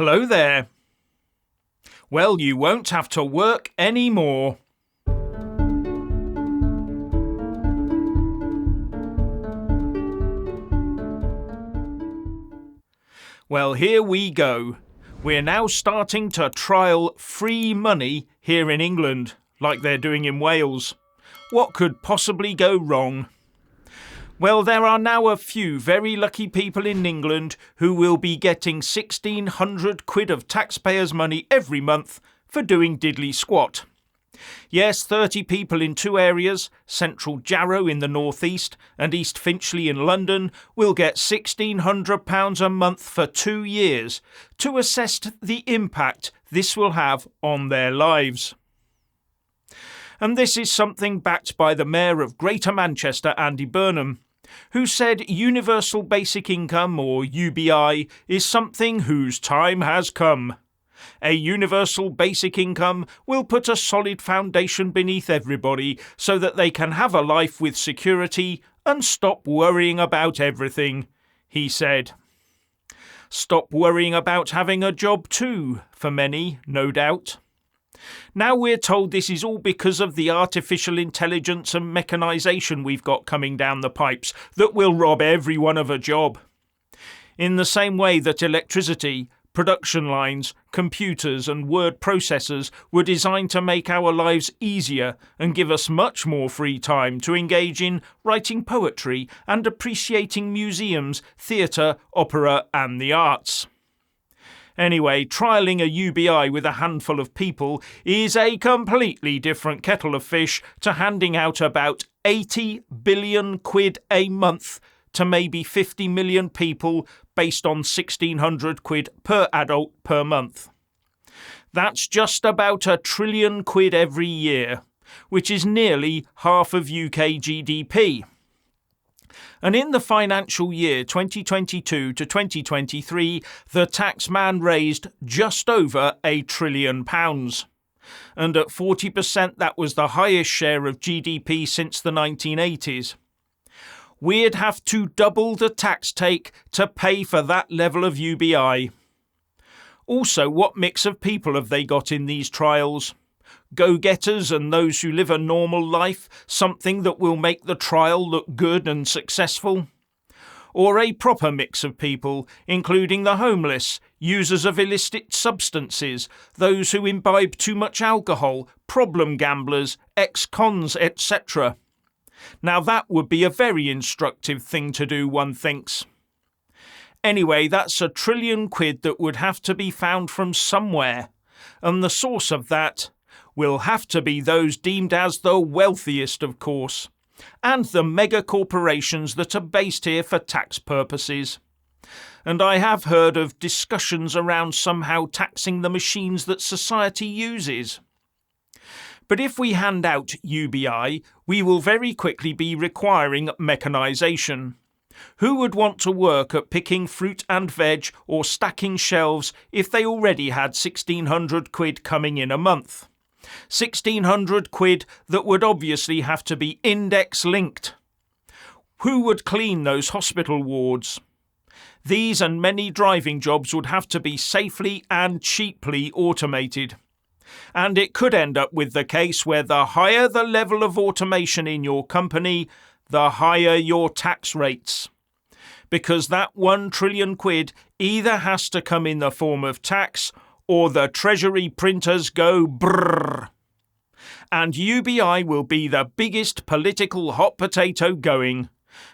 Hello there. Well, you won't have to work anymore. Well, here we go. We're now starting to trial free money here in England, like they're doing in Wales. What could possibly go wrong? Well, there are now a few very lucky people in England who will be getting 1,600 quid of taxpayers' money every month for doing diddly squat. Yes, 30 people in two areas, Central Jarrow in the northeast and East Finchley in London, will get £1,600 a month for 2 years to assess the impact this will have on their lives. And this is something backed by the Mayor of Greater Manchester, Andy Burnham, who said universal basic income, or UBI, is something whose time has come. A universal basic income will put a solid foundation beneath everybody so that they can have a life with security and stop worrying about everything, he said. Stop worrying about having a job too, for many, no doubt. Now we're told this is all because of the artificial intelligence and mechanisation we've got coming down the pipes that will rob everyone of a job. In the same way that electricity, production lines, computers and word processors were designed to make our lives easier and give us much more free time to engage in writing poetry and appreciating museums, theatre, opera and the arts. Anyway, trialling a UBI with a handful of people is a completely different kettle of fish to handing out about 80 billion quid a month to maybe 50 million people based on 1,600 quid per adult per month. That's just about £1 trillion every year, which is nearly half of UK GDP. And in the financial year 2022 to 2023, the taxman raised just over £1 trillion. And at 40%, that was the highest share of GDP since the 1980s. We'd have to double the tax take to pay for that level of UBI. Also, what mix of people have they got in these trials? Go-getters and those who live a normal life, something that will make the trial look good and successful? Or a proper mix of people, including the homeless, users of illicit substances, those who imbibe too much alcohol, problem gamblers, ex-cons, etc.? Now that would be a very instructive thing to do, one thinks. Anyway, that's £1 trillion that would have to be found from somewhere, and the source of that will have to be those deemed as the wealthiest, of course, and the mega corporations that are based here for tax purposes. And I have heard of discussions around somehow taxing the machines that society uses. But if we hand out UBI, we will very quickly be requiring mechanisation. Who would want to work at picking fruit and veg or stacking shelves if they already had 1,600 quid coming in a month? 1,600 quid that would obviously have to be index linked. Who would clean those hospital wards? These and many driving jobs would have to be safely and cheaply automated. And it could end up with the case where the higher the level of automation in your company, the higher your tax rates. Because that £1 trillion either has to come in the form of tax or the Treasury printers go brrr. And UBI will be the biggest political hot potato going,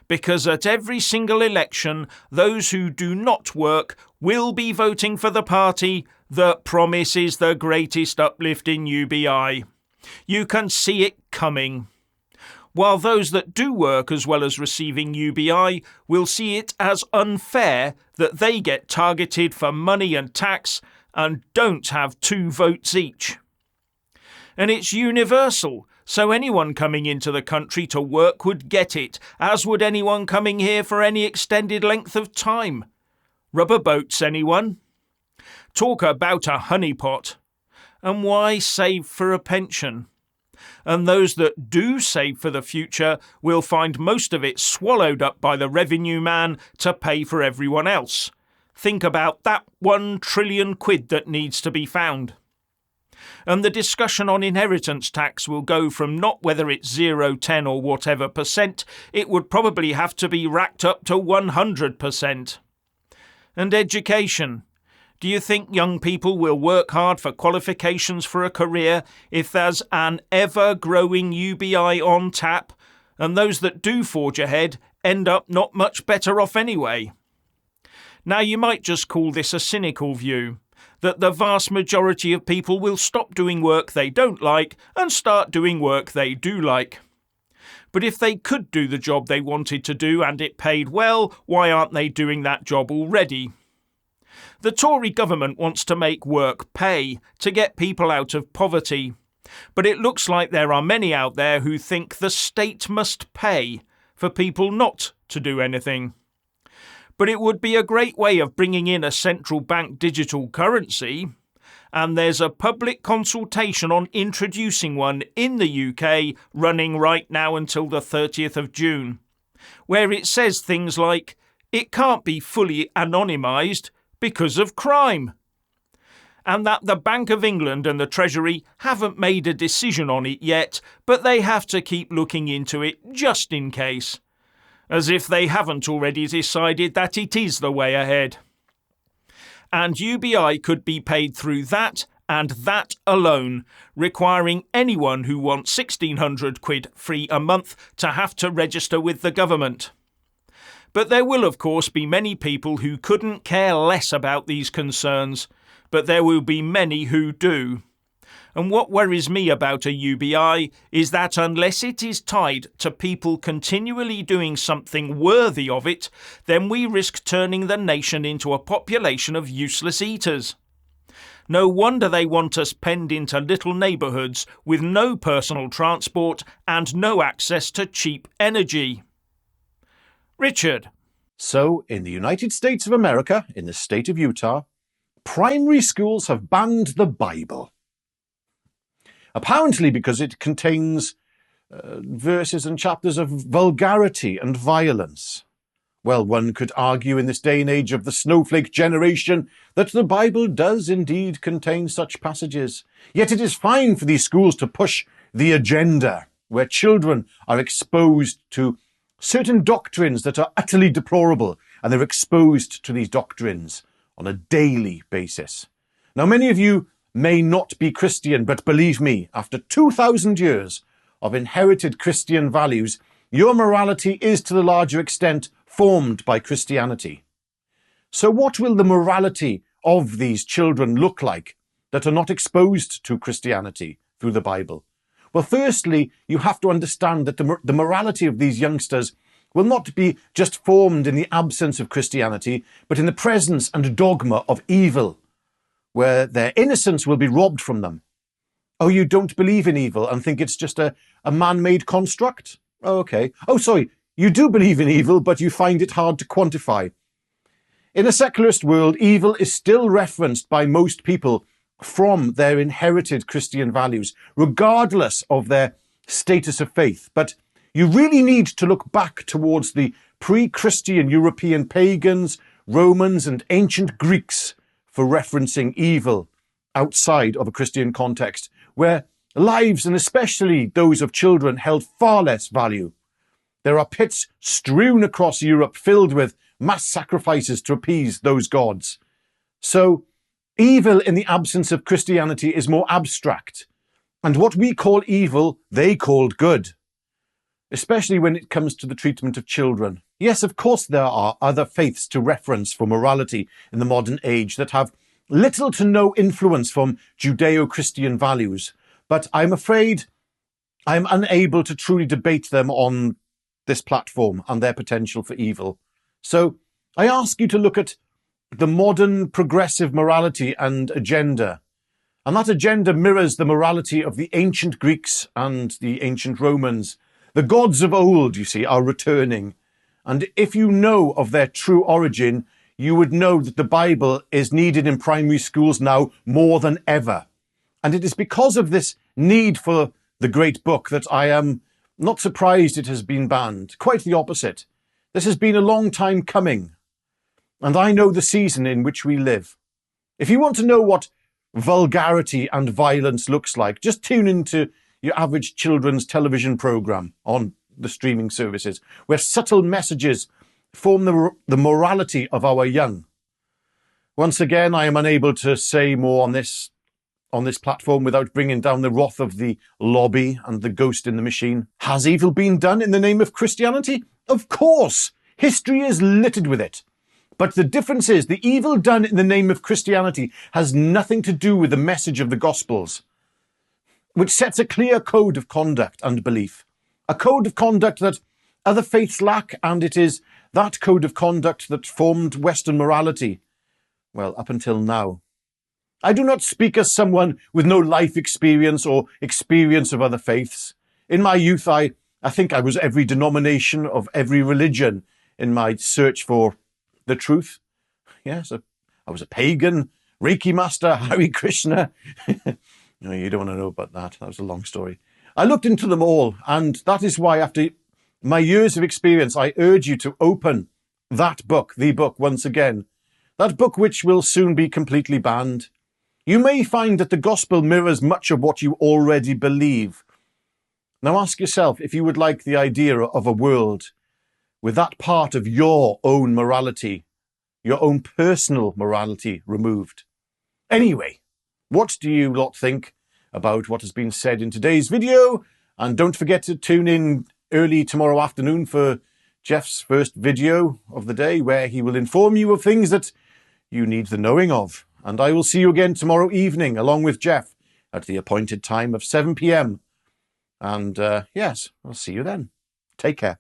because at every single election, those who do not work will be voting for the party that promises the greatest uplift in UBI. You can see it coming. While those that do work as well as receiving UBI will see it as unfair that they get targeted for money and tax and don't have 2 votes each. And it's universal, so anyone coming into the country to work would get it, as would anyone coming here for any extended length of time. Rubber boats, anyone? Talk about a honeypot. And why save for a pension? And those that do save for the future will find most of it swallowed up by the revenue man to pay for everyone else. think about that 1 trillion quid that needs to be found. And the discussion on inheritance tax will go from not whether it's 0, 10 or whatever percent, it would probably have to be racked up to 100%. And education. Do you think young people will work hard for qualifications for a career if there's an ever-growing UBI on tap, and those that do forge ahead end up not much better off anyway? Now, you might just call this a cynical view, that the vast majority of people will stop doing work they don't like and start doing work they do like. But if they could do the job they wanted to do and it paid well, why aren't they doing that job already? The Tory government wants to make work pay, to get people out of poverty. But it looks like there are many out there who think the state must pay for people not to do anything. But it would be a great way of bringing in a central bank digital currency, and there's a public consultation on introducing one in the UK running right now until the 30th of June, where it says things like, it can't be fully anonymised because of crime, and that the Bank of England and the Treasury haven't made a decision on it yet, but they have to keep looking into it just in case, as if they haven't already decided that it is the way ahead. And UBI could be paid through that and that alone, requiring anyone who wants 1,600 quid free a month to have to register with the government. But there will of course be many people who couldn't care less about these concerns, but there will be many who do. And what worries me about a UBI is that unless it is tied to people continually doing something worthy of it, then we risk turning the nation into a population of useless eaters. No wonder they want us penned into little neighbourhoods with no personal transport and no access to cheap energy. Richard. So, in the United States of America, in the state of Utah, primary schools have banned the Bible. Apparently because it contains verses and chapters of vulgarity and violence. Well, one could argue in this day and age of the snowflake generation that the Bible does indeed contain such passages. Yet it is fine for these schools to push the agenda, where children are exposed to certain doctrines that are utterly deplorable, and they're exposed to these doctrines on a daily basis. Now, many of you may not be Christian, but believe me, after 2,000 years of inherited Christian values, your morality is to the larger extent formed by Christianity. So what will the morality of these children look like that are not exposed to Christianity through the Bible? Well, firstly, you have to understand that the morality of these youngsters will not be just formed in the absence of Christianity, but in the presence and dogma of evil, where their innocence will be robbed from them. Oh, you don't believe in evil and think it's just a man-made construct? Oh, okay. Oh, sorry, you do believe in evil, but you find it hard to quantify. In a secularist world, evil is still referenced by most people from their inherited Christian values, regardless of their status of faith. But you really need to look back towards the pre-Christian European pagans, Romans, and ancient Greeks for referencing evil outside of a Christian context, where lives, and especially those of children, held far less value. There are pits strewn across Europe filled with mass sacrifices to appease those gods. So, evil in the absence of Christianity is more abstract, and what we call evil, they called good, especially when it comes to the treatment of children. Yes, of course there are other faiths to reference for morality in the modern age that have little to no influence from Judeo-Christian values, but I'm afraid I'm unable to truly debate them on this platform and their potential for evil. So I ask you to look at the modern progressive morality and agenda. And that agenda mirrors the morality of the ancient Greeks and the ancient Romans. The gods of old, you see, are returning. And if you know of their true origin, you would know that the Bible is needed in primary schools now more than ever. And it is because of this need for the great book that I am not surprised it has been banned. Quite the opposite. This has been a long time coming. And I know the season in which we live. If you want to know what vulgarity and violence looks like, just tune into your average children's television program on the streaming services, where subtle messages form the morality of our young. Once again, I am unable to say more on this platform without bringing down the wrath of the lobby and the ghost in the machine. Has evil been done in the name of Christianity? Of course! History is littered with it. But the difference is the evil done in the name of Christianity has nothing to do with the message of the Gospels, which sets a clear code of conduct and belief. A code of conduct that other faiths lack, and it is that code of conduct that formed Western morality, well, up until now. I do not speak as someone with no life experience or experience of other faiths. In my youth, I think I was every denomination of every religion in my search for the truth. Yes, I was a pagan, Reiki master, Hare Krishna. No, you don't want to know about that. That was a long story. I looked into them all, and that is why after my years of experience, I urge you to open that book, the book, once again. That book which will soon be completely banned. You may find that the gospel mirrors much of what you already believe. Now ask yourself if you would like the idea of a world with that part of your own morality, your own personal morality removed. Anyway, what do you lot think about what has been said in today's video? And don't forget to tune in early tomorrow afternoon for Jeff's first video of the day, where he will inform you of things that you need the knowing of. And I will see you again tomorrow evening, along with Jeff, at the appointed time of 7 p.m. And yes, I'll see you then. Take care.